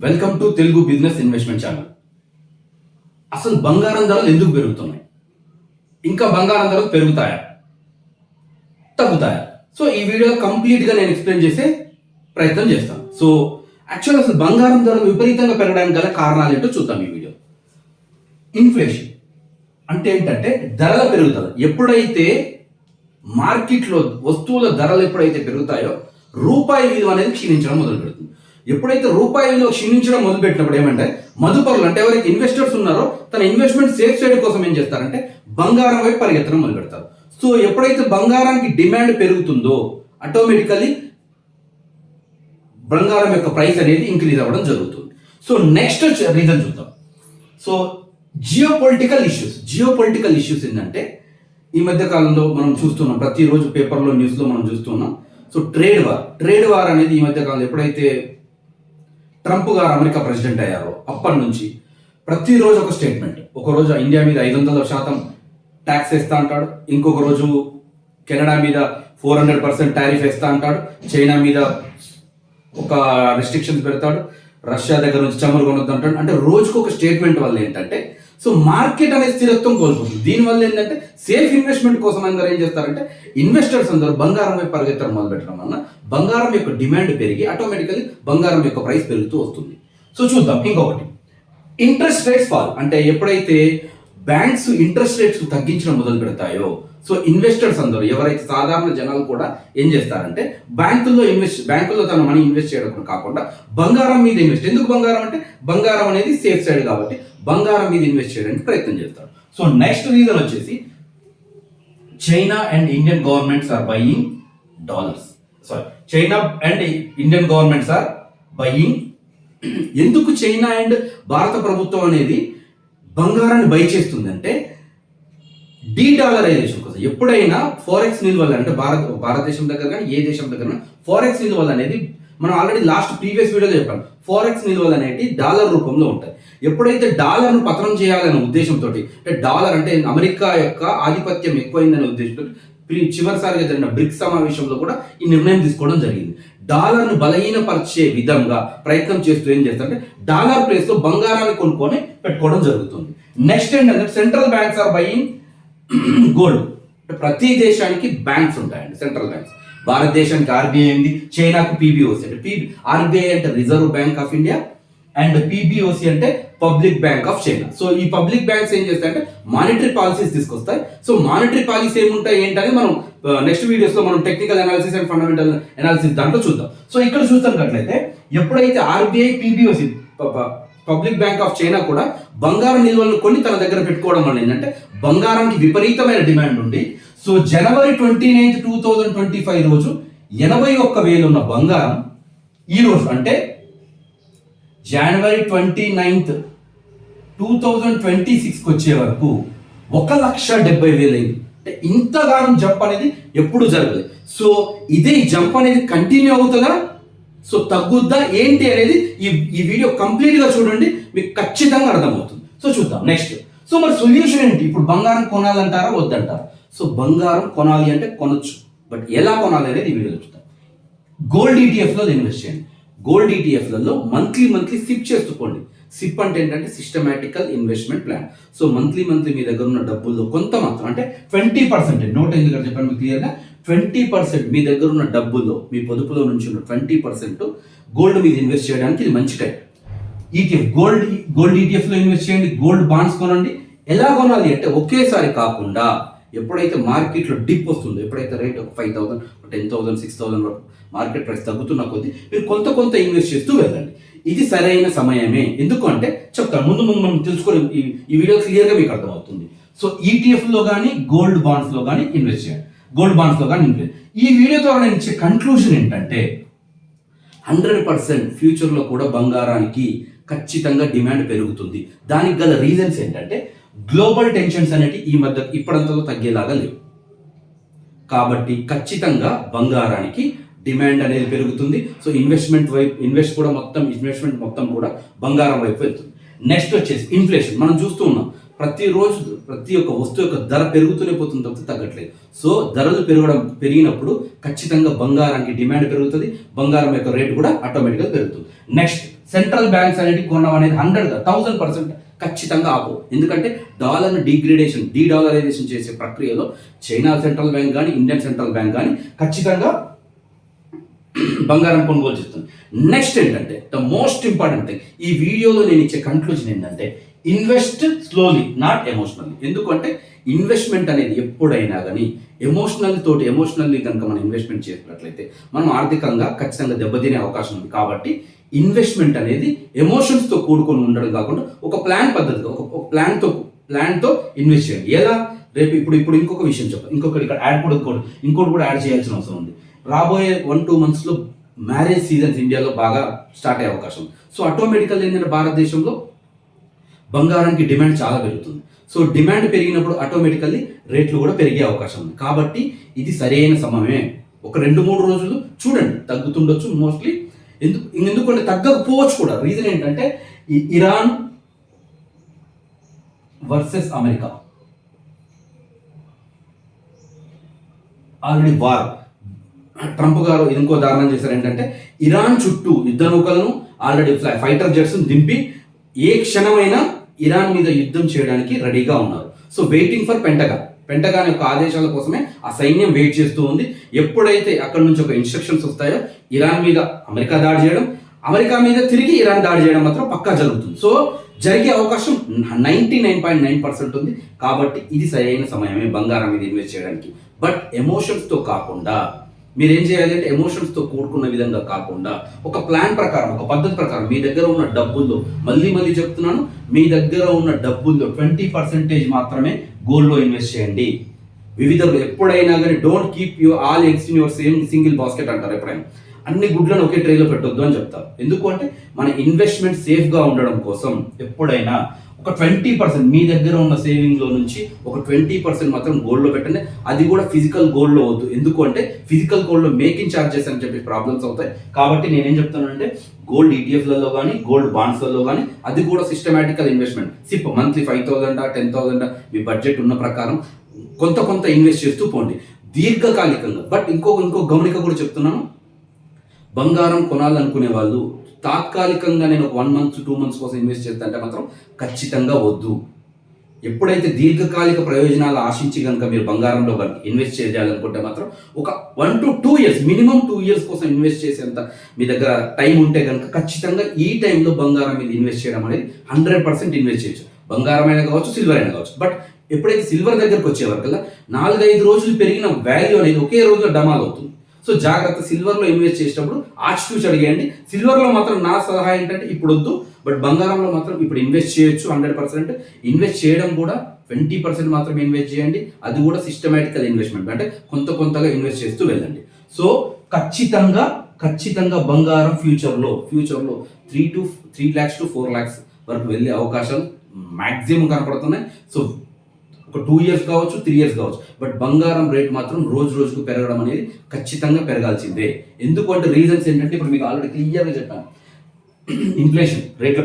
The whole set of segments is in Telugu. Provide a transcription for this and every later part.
Welcome to Telugu business investment channel. అసలు బంగారం ధరలు ఎందుకు పెరుగుతున్నాయి? ఇంకా బంగారం ధరలు పెరుగుతాయా, తగ్గుతాయా? సో ఈ వీడియో కంప్లీట్గా నేను ఎక్స్ప్లెయిన్ చేసే ప్రయత్నం చేస్తాను. సో యాక్చువల్ అసలు బంగారం ధరలు విపరీతంగా పెరగడానికి గల కారణాలు ఏంటో చూద్దాం ఈ వీడియో. ఇన్ఫ్లేషన్ అంటే ఏంటంటే ధరల పెరుగుదల. ఎప్పుడైతే మార్కెట్లో వస్తువుల ధరలు ఎప్పుడైతే పెరుగుతాయో రూపాయి విలువ అనేది క్షీణించడం మొదలు పెడుతుంది. ఎప్పుడైతే రూపాయి విలువ క్షీణించడం మొదలుపెట్టినప్పుడు ఏమంటే మదుపరులు అంటే ఎవరైతే ఇన్వెస్టర్స్ ఉన్నారో తన ఇన్వెస్ట్మెంట్ సేఫ్ సైడ్ కోసం ఏం చేస్తారంటే బంగారం వైపు పరిగెత్తడం మొదలు పెడతారు. సో ఎప్పుడైతే బంగారానికి డిమాండ్ పెరుగుతుందో ఆటోమేటికలీ బంగారం యొక్క ప్రైస్ అనేది ఇంక్రీజ్ అవ్వడం జరుగుతుంది. సో నెక్స్ట్ రీజన్ చూద్దాం. సో జియోపొలిటికల్ ఇష్యూస్ ఏంటంటే ఈ మధ్య కాలంలో మనం చూస్తున్నాం, ప్రతిరోజు పేపర్లో న్యూస్లో మనం చూస్తున్నాం. సో ట్రేడ్ వార్ అనేది ఈ మధ్య కాలంలో ఎప్పుడైతే ట్రంప్ గారు అమెరికా ప్రెసిడెంట్ అయ్యారో అప్పటి నుంచి ప్రతిరోజు ఒక స్టేట్మెంట్. ఒకరోజు ఇండియా మీద 500% ట్యాక్స్ వేస్తా అంటాడు, ఇంకొక రోజు కెనడా మీద 400% టారిఫ్ వేస్తా అంటాడు, చైనా మీద ఒక రిస్ట్రిక్షన్స్ పెడతాడు, రష్యా దగ్గర నుంచి చమురు కొనొద్దు అంటాడు. అంటే రోజుకు ఒక స్టేట్మెంట్ వల్ల ఏంటంటే సో మార్కెట్ అనేది స్థిరత్వం కోల్పోతుంది. దీనివల్ల ఏంటంటే సేఫ్ ఇన్వెస్ట్మెంట్ కోసం అందరూ ఏం చేస్తారంటే ఇన్వెస్టర్స్ అందరూ బంగారం వైపు పరిగెత్తడం మొదలు పెట్టడం వల్ల బంగారం యొక్క డిమాండ్ పెరిగి ఆటోమేటికలీ బంగారం యొక్క ప్రైస్ పెరుగుతూ వస్తుంది. సో చూద్దాం ఇంకొకటి, ఇంట్రెస్ట్ రేట్స్ ఫాల్. అంటే ఎప్పుడైతే బ్యాంక్స్ ఇంట్రెస్ట్ రేట్స్ తగ్గించడం మొదలు పెడతాయో సో ఇన్వెస్టర్స్ అందరూ ఎవరైతే సాధారణ జనాలు కూడా ఏం చేస్తారంటే బ్యాంకుల్లో తన మనీ ఇన్వెస్ట్ చేయడం కాకుండా బంగారం మీద ఇన్వెస్ట్. ఎందుకు బంగారం అంటే బంగారం అనేది సేఫ్ సైడ్ కాబట్టి బంగారం మీద ఇన్వెస్ట్ చేయడానికి ప్రయత్నం చేస్తారు. సో నెక్స్ట్ రీజన్ వచ్చేసి China and Indian governments are buying dollars. China and Indian governments are buying. ఎందుకు చైనా అండ్ భారత ప్రభుత్వం అనేది బంగారాన్ని బై చేస్తుందంటే డీడాలరైజేషన్ కోసం. ఎప్పుడైనా ఫారెక్స్ నిల్వలు అంటే భారతదేశం దగ్గర కానీ ఏ దేశం దగ్గర ఫారెక్స్ నిల్వలు అనేది మనం ఆల్రెడీ లాస్ట్ ప్రీవియస్ వీడియోలో చెప్పాను. ఫారెక్స్ నిల్వలు అనేవి డాలర్ రూపంలో ఉంటాయి. ఎప్పుడైతే డాలర్ను పతనం చేయాలనే ఉద్దేశంతో, అంటే డాలర్ అంటే అమెరికా యొక్క ఆధిపత్యం ఎక్కువైందనే ఉద్దేశంతో చివరిసారిగా జరిగిన బ్రిక్స్ సమావేశంలో కూడా ఈ నిర్ణయం తీసుకోవడం జరిగింది. డాలర్ను బలహీనపరిచే విధంగా ప్రయత్నం చేస్తూ ఏం చేస్తారంటే డాలర్ ప్లేస్ లో బంగారాన్ని కొనుక్కొని పెట్టుకోవడం జరుగుతుంది. నెక్స్ట్ ఏంటంటే central banks are buying gold. ప్రతి దేశానికి బ్యాంక్స్ ఉంటాయండి, సెంట్రల్ బ్యాంక్స్. భారతదేశానికి ఆర్బీఐ ఉంది, చైనాకు పీబీఓసి. అంటే ఆర్బీఐ అంటే reserve bank of India and PBOC అంటే public bank of China. So ఈ పబ్లిక్ బ్యాంక్స్ ఏం చేస్తాయంటే మానిటరీ పాలసీస్ తీసుకొస్తాయి. సో మానిటరీ పాలసీ ఏముంటాయి ఏంటని మనం నెక్స్ట్ వీడియోస్ లో మనం technical analysis and fundamental analysis దాంట్లో చూద్దాం. సో ఇక్కడ చూస్తున్నట్లయితే ఎప్పుడైతే RBI PBOC public bank of China కూడా బంగారం నిల్వలను కొన్ని తన దగ్గర పెట్టుకోవడం వల్ల ఏంటంటే బంగారానికి విపరీతమైన డిమాండ్ ఉంది. సో జనవరి 29, 2025 రోజు 81,000 ఉన్న బంగారం ఈ రోజు అంటే జనవరి 29, 2026 వచ్చే వరకు 1,70,000 అయింది. అంటే ఇంతగానం జంప్ అనేది ఎప్పుడు జరగలేదు. సో ఇదే జంప్ అనేది కంటిన్యూ అవుతుందా, సో తగ్గుద్దా ఏంటి అనేది ఈ వీడియో కంప్లీట్ గా చూడండి, మీకు ఖచ్చితంగా అర్థమవుతుంది. సో చూద్దాం నెక్స్ట్. సో మరి సొల్యూషన్ ఏంటి? ఇప్పుడు బంగారం కొనాలంటారా వద్దంటారా? సో బంగారం కొనాలి అంటే కొనొచ్చు, బట్ ఎలా కొనాలి అనేది ఈ వీడియోలో చూద్దాం. గోల్డ్ ఈటీఎఫ్లో ఇన్వెస్ట్ చేయండి. గోల్డ్ ఈటీఎఫ్లలో మంత్లీ సిప్ చేస్తుకోండి. సిప్ అంటే ఏంటంటే systematical investment plan. So monthly మీ దగ్గర ఉన్న డబ్బుల్లో కొంత మాత్రం అంటే 20%, నోట్ ఎందుకంటే చెప్పాను మీకు క్లియర్గా, 20% మీ దగ్గర ఉన్న డబ్బుల్లో మీ పొదుపులో నుంచి ఉన్న 20% గోల్డ్ మీద ఇన్వెస్ట్ చేయడానికి ఇది మంచి టైం. ఈటీఎఫ్ గోల్డ్ ఈటీఎఫ్లో ఇన్వెస్ట్ చేయండి. గోల్డ్ బాండ్స్ కొనండి. ఎలా కొనాలి అంటే ఒకేసారి కాకుండా ఎప్పుడైతే మార్కెట్లో డిప్ వస్తుందో, ఎప్పుడైతే రేట్ 5,000, 10,000, 6,000 వరకు మార్కెట్ ప్రైస్ తగ్గుతున్న కొద్దీ మీరు కొంత ఇన్వెస్ట్ చేస్తూ వెళ్ళండి. ఇది సరైన సమయమే. ఎందుకు అంటే చెప్తాను, ముందు మనం తెలుసుకోవడం ఈ వీడియో క్లియర్గా మీకు అర్థమవుతుంది. సో ఈటీఎఫ్లో కానీ గోల్డ్ బాండ్స్లో కానీ ఇన్వెస్ట్ చేయండి. ఈ వీడియో ద్వారా నేను ఇచ్చే కన్క్లూజన్ ఏంటంటే 100% ఫ్యూచర్లో కూడా బంగారానికి ఖచ్చితంగా డిమాండ్ పెరుగుతుంది. దానికి గల రీజన్స్ ఏంటంటే గ్లోబల్ టెన్షన్స్ అనేవి ఈ మధ్య ఇప్పుడంతలో తగ్గేలాగా లేవు. కాబట్టి ఖచ్చితంగా బంగారానికి డిమాండ్ అనేది పెరుగుతుంది. సో ఇన్వెస్ట్మెంట్ మొత్తం కూడా బంగారం వైపు వెళ్తుంది. నెక్స్ట్ వచ్చేసి ఇన్ఫ్లేషన్. మనం చూస్తూ ఉన్నాం ప్రతిరోజు ప్రతి ఒక్క వస్తువు యొక్క ధర పెరుగుతూనే పోతుంది తప్పితే తగ్గట్లేదు. సో ధరలు పెరిగినప్పుడు ఖచ్చితంగా బంగారానికి డిమాండ్ పెరుగుతుంది, బంగారం యొక్క రేటు కూడా ఆటోమేటిక్గా పెరుగుతుంది. నెక్స్ట్, సెంట్రల్ బ్యాంక్స్ అనేది కొనడం అనేది 100% ఖచ్చితంగా ఆపు. ఎందుకంటే డాలర్ను డీడాలరైజేషన్ చేసే ప్రక్రియలో చైనా సెంట్రల్ బ్యాంక్ కానీ ఇండియన్ సెంట్రల్ బ్యాంక్ కానీ ఖచ్చితంగా బంగారం కొనుగోలు చేస్తుంది. నెక్స్ట్ ఏంటంటే ద మోస్ట్ ఇంపార్టెంట్ థింగ్, ఈ వీడియోలో నేను ఇచ్చే కన్క్లూజన్ ఏంటంటే ఇన్వెస్ట్ స్లోలీ నాట్ ఎమోషనల్లీ. ఎందుకంటే ఇన్వెస్ట్మెంట్ అనేది ఎప్పుడైనా కానీ ఎమోషనల్లీ కనుక మనం ఇన్వెస్ట్మెంట్ చేసినట్లయితే మనం ఆర్థికంగా ఖచ్చితంగా దెబ్బతినే అవకాశం ఉంది. కాబట్టి ఇన్వెస్ట్మెంట్ అనేది ఎమోషన్స్తో కూడుకొని ఉండడం కాకుండా ఒక ప్లాన్ పద్ధతిగా ఒక ప్లాన్తో ఇన్వెస్ట్ చేయండి. ఎలా రేపు ఇప్పుడు ఇంకొక విషయం చెప్పాలి, ఇక్కడ ఇంకోటి కూడా యాడ్ చేయాల్సిన అవసరం ఉంది. రాబోయే 1-2 monthsలో మ్యారేజ్ సీజన్స్ ఇండియాలో బాగా స్టార్ట్ అయ్యే అవకాశం ఉంది. సో ఆటోమేటికల్ ఏంటంటే భారతదేశంలో బంగారానికి డిమాండ్ చాలా పెరుగుతుంది. సో డిమాండ్ పెరిగినప్పుడు ఆటోమేటికల్లీ రేట్లు కూడా పెరిగే అవకాశం ఉంది. కాబట్టి ఇది సరైన సమయమే. ఒక 2-3 రోజులు చూడండి, తగ్గుతుండొచ్చు మోస్ట్లీ. ఎందుకంటే తగ్గకపోవచ్చు కూడా. రీజన్ ఏంటంటే ఈ Iran versus America already war. Trump గారు ఇంకో దారుణం చేశారు ఏంటంటే ఇరాన్ చుట్టూ యుద్ధ నౌకలను ఆల్రెడీ ఫైటర్ జెట్స్ను దింపి ఏ క్షణమైనా ఇరాన్ మీద యుద్ధం చేయడానికి రెడీగా ఉన్నారు. సో వెయిటింగ్ ఫర్ పెంటగాన్ యొక్క ఆదేశాల కోసమే ఆ సైన్యం వెయిట్ చేస్తూ ఉంది. ఎప్పుడైతే అక్కడ నుంచి ఒక ఇన్స్ట్రక్షన్స్ వస్తాయో ఇరాన్ మీద అమెరికా దాడి చేయడం, అమెరికా మీద తిరిగి ఇరాన్ దాడి చేయడం మాత్రం పక్కా జరుగుతుంది. సో జరిగే అవకాశం 99.9% ఉంది. కాబట్టి ఇది సరైన సమయమే బంగారం మీద ఇన్వెస్ట్ చేయడానికి. బట్ ఎమోషన్స్తో కాకుండా మీరు ఏం చేయాలి అంటే ఎమోషన్స్తో కూడుకున్న విధంగా కాకుండా ఒక ప్లాన్ ప్రకారం, ఒక పద్ధతి ప్రకారం మీ దగ్గర ఉన్న డబ్బుల్లో, మళ్ళీ చెప్తున్నాను, మీ దగ్గర ఉన్న డబ్బుల్లో 20% మాత్రమే గోల్డ్లో ఇన్వెస్ట్ చేయండి. ఎప్పుడైనా కానీ don't keep all eggs in your single basket అంటారు. ఎప్పుడైనా అన్ని గుడ్లను ఒకే ట్రేలో పెట్టొద్దు అని చెప్తారు. ఎందుకు అంటే మన ఇన్వెస్ట్మెంట్ సేఫ్గా ఉండడం కోసం ఎప్పుడైనా ఒక 20% మీ దగ్గర ఉన్న సేవింగ్లో నుంచి ఒక 20% మాత్రం గోల్డ్లో పెట్టండి. అది కూడా ఫిజికల్ గోల్డ్లో వద్దు. ఎందుకు అంటే ఫిజికల్ గోల్డ్లో మేకింగ్ ఛార్జెస్ అని చెప్పి ప్రాబ్లమ్స్ అవుతాయి. కాబట్టి నేనేం చెప్తానంటే గోల్డ్ ఈటీఎఫ్లలో కానీ గోల్డ్ బాండ్స్లలో కానీ అది కూడా సిస్టమేటికల్ ఇన్వెస్ట్మెంట్. సిప్ మంత్లీ 5,000 10,000 మీ బడ్జెట్ ఉన్న ప్రకారం కొంత ఇన్వెస్ట్ చేస్తూ పోండి దీర్ఘకాలికంగా. బట్ ఇంకో గమనిక కూడా చెప్తున్నాను, బంగారం కొనాలనుకునే వాళ్ళు తాత్కాలికంగా నేను ఒక 1 month 2 months కోసం ఇన్వెస్ట్ చేస్తానంటే మాత్రం ఖచ్చితంగా వద్దు. ఎప్పుడైతే దీర్ఘకాలిక ప్రయోజనాలు ఆశించి కనుక మీరు బంగారంలో ఇన్వెస్ట్ చేయాలనుకుంటే మాత్రం ఒక 1 to 2 years మినిమం 2 years కోసం ఇన్వెస్ట్ చేసేంత మీ దగ్గర టైం ఉంటే కనుక ఖచ్చితంగా ఈ టైంలో బంగారం మీద ఇన్వెస్ట్ చేయడం అనేది 100% ఇన్వెస్ట్ చేయొచ్చు. బంగారం అయినా కావచ్చు, సిల్వర్ అయినా కావచ్చు. బట్ ఎప్పుడైతే సిల్వర్ దగ్గరకు వచ్చేవరకల్లా 4-5 రోజులు పెరిగిన వాల్యూ అనేది ఒకే రోజులో డమాల్ అవుతుంది. సో జాగ్రత్త, సిల్వర్లో ఇన్వెస్ట్ చేసేటప్పుడు ఆచితూచి అడిగేయండి. సిల్వర్లో మాత్రం నా సలహా ఏంటంటే ఇప్పుడు వద్దు, బట్ బంగారంలో మాత్రం ఇప్పుడు ఇన్వెస్ట్ చేయొచ్చు. 100% ఇన్వెస్ట్ చేయడం కూడా 20% మాత్రం ఇన్వెస్ట్ చేయండి. అది కూడా సిస్టమేటికల్ ఇన్వెస్ట్మెంట్, అంటే కొంతగా ఇన్వెస్ట్ చేస్తూ వెళ్ళండి. సో ఖచ్చితంగా బంగారం ఫ్యూచర్లో 3 lakhs to 4 lakhs వరకు వెళ్ళే అవకాశాలు మ్యాక్సిమం కనపడుతున్నాయి. సో ఒక 2 years కావచ్చు, 3 years కావచ్చు. బట్ బంగారం రేట్ మాత్రం రోజుకు పెరగడం అనేది ఖచ్చితంగా పెరగాల్సిందే. ఎందుకంటే రీజన్స్ ఏంటంటే ఇప్పుడు మీకు ఆల్రెడీ క్లియర్గా చెప్పాను. ఇన్ఫ్లేషన్, రేట్ల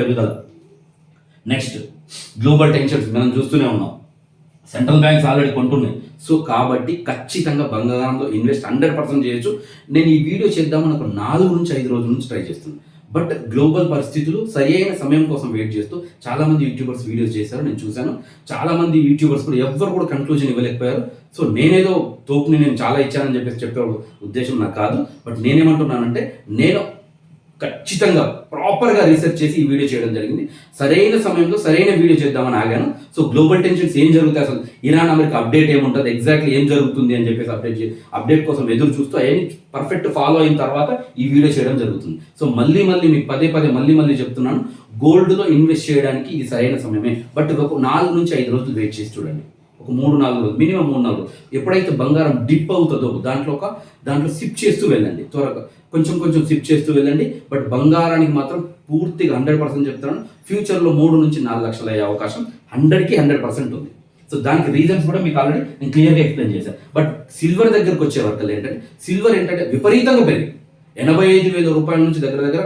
పెరుగుదల. నెక్స్ట్ గ్లోబల్ టెన్షన్స్ మనం చూస్తూనే ఉన్నాం. సెంట్రల్ బ్యాంక్స్ ఆల్రెడీ కొంటున్నాయి. సో కాబట్టి ఖచ్చితంగా బంగారంలో ఇన్వెస్ట్ 100% చేయొచ్చు. నేను ఈ వీడియో చేద్దామని ఒక 4 నుంచి 5 రోజుల నుంచి ట్రై చేస్తున్నాను. బట్ గ్లోబల్ పరిస్థితులు సరైన సమయం కోసం వెయిట్ చేస్తూ చాలామంది యూట్యూబర్స్ వీడియోస్ చేశారు, నేను చూశాను. చాలామంది యూట్యూబర్స్ కూడా ఎవ్వరు కూడా కన్క్లూజన్ ఇవ్వలేకపోయారు. సో నేనేదో తోపుని నేను చాలా ఇచ్చానని చెప్పే ఉద్దేశం నాకు కాదు. బట్ నేనేమంటున్నానంటే నేను ఖచ్చితంగా ప్రాపర్గా రీసెర్చ్ చేసి ఈ వీడియో చేయడం జరిగింది. సరైన సమయంలో సరైన వీడియో చేద్దామని ఆగాను. సో గ్లోబల్ టెన్షన్స్ ఏం జరుగుతాయి, అసలు ఇరాన్ అమెరికా అప్డేట్ ఏముంటుంది, ఎగ్జాక్ట్లీ ఏం జరుగుతుంది అని చెప్పేసి అప్డేట్ కోసం ఎదురు చూస్తూ అవన్నీ పర్ఫెక్ట్ ఫాలో అయిన తర్వాత ఈ వీడియో చేయడం జరుగుతుంది. సో మళ్ళీ మీకు పదే మళ్ళీ చెప్తున్నాను, గోల్డ్లో ఇన్వెస్ట్ చేయడానికి ఇది సరైన సమయమే. బట్ ఒక 4 నుంచి 5 రోజులు వెయిట్ చేసి చూడండి. ఒక 3-4 రోజులు, మినిమం 3-4 రోజులు. ఎప్పుడైతే బంగారం డిప్ అవుతుందో దాంట్లో సిప్ చేస్తూ వెళ్ళండి. త్వరగా కొంచెం సిప్ చేస్తూ వెళ్ళండి. బట్ బంగారానికి మాత్రం పూర్తిగా 100% చెప్తున్నాను, ఫ్యూచర్లో 3 నుంచి 4 లక్షలు అయ్యే అవకాశం 100% ఉంది. సో దానికి రీజన్స్ కూడా మీకు ఆల్రెడీ నేను క్లియర్గా ఎక్స్ప్లెయిన్ చేశాను. బట్ సిల్వర్ దగ్గరకు వచ్చే వరకు సిల్వర్ ఏంటంటే విపరీతంగా పెరిగింది. 85,000 రూపాయల నుంచి దగ్గర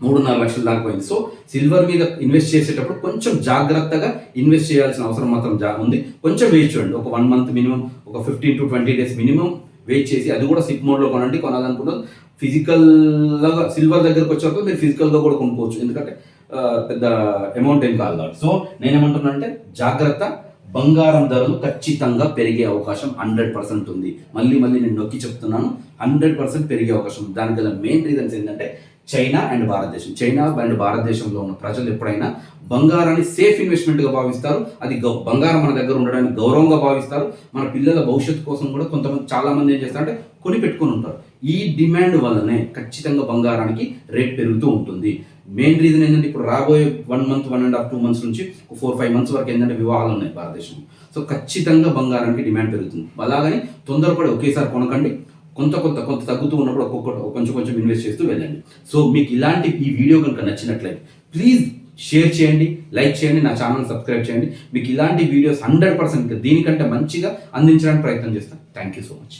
3.5 లక్షల దాకా పోయింది. సో సిల్వర్ మీద ఇన్వెస్ట్ చేసేటప్పుడు కొంచెం జాగ్రత్తగా ఇన్వెస్ట్ చేయాల్సిన అవసరం మాత్రం ఉంది. కొంచెం వెయిట్ చూడండి, ఒక 1 మంత్ మినిమం, ఒక 15 to 20 డేస్ మినిమం వెయిట్ చేసి, అది కూడా సిప్ మోడ్లో కొనండి. కొనాలనుకున్నది ఫిజికల్గా సిల్వర్ దగ్గరకు వచ్చేటప్పుడు మీరు ఫిజికల్గా కూడా కొనుక్కోవచ్చు, ఎందుకంటే పెద్ద అమౌంట్ ఏం కాదు కాబట్టి. సో నేనేమంటున్నా అంటే జాగ్రత్త, బంగారం ధరలు ఖచ్చితంగా పెరిగే అవకాశం 100% ఉంది. మళ్ళీ నేను నొక్కి చెప్తున్నాను, 100% పెరిగే అవకాశం ఉంది. దానికి గల మెయిన్ రీజన్స్ ఏంటంటే చైనా అండ్ భారతదేశంలో ఉన్న ప్రజలు ఎప్పుడైనా బంగారాన్ని సేఫ్ ఇన్వెస్ట్మెంట్గా భావిస్తారు. అది బంగారం మన దగ్గర ఉండడానికి గౌరవంగా భావిస్తారు. మన పిల్లల భవిష్యత్తు కోసం కూడా చాలా మంది ఏం చేస్తారంటే కొని పెట్టుకొని ఉంటారు. ఈ డిమాండ్ వల్లనే ఖచ్చితంగా బంగారానికి రేట్ పెరుగుతూ ఉంటుంది. మెయిన్ రీజన్ ఏంటంటే ఇప్పుడు రాబోయే 1 month, 1.5, 2 months నుంచి 4-5 months వరకు ఏంటంటే వివాహాలు ఉన్నాయి భారతదేశంలో. సో ఖచ్చితంగా బంగారానికి డిమాండ్ పెరుగుతుంది. అలాగని తొందరపడి ఒకేసారి కొనకండి. కొంత తగ్గుతూ ఉన్నప్పుడు కొంచెం ఇన్వెస్ట్ చేస్తూ వెళ్ళండి. సో మీకు ఈ వీడియో కనుక నచ్చినట్లయితే ప్లీజ్ షేర్ చేయండి, లైక్ చేయండి, నా ఛానల్ సబ్స్క్రైబ్ చేయండి. మీకు ఇలాంటి వీడియోస్ 100% దీనికంటే మంచిగా అందించడానికి ప్రయత్నం చేస్తాను. Thank you so much.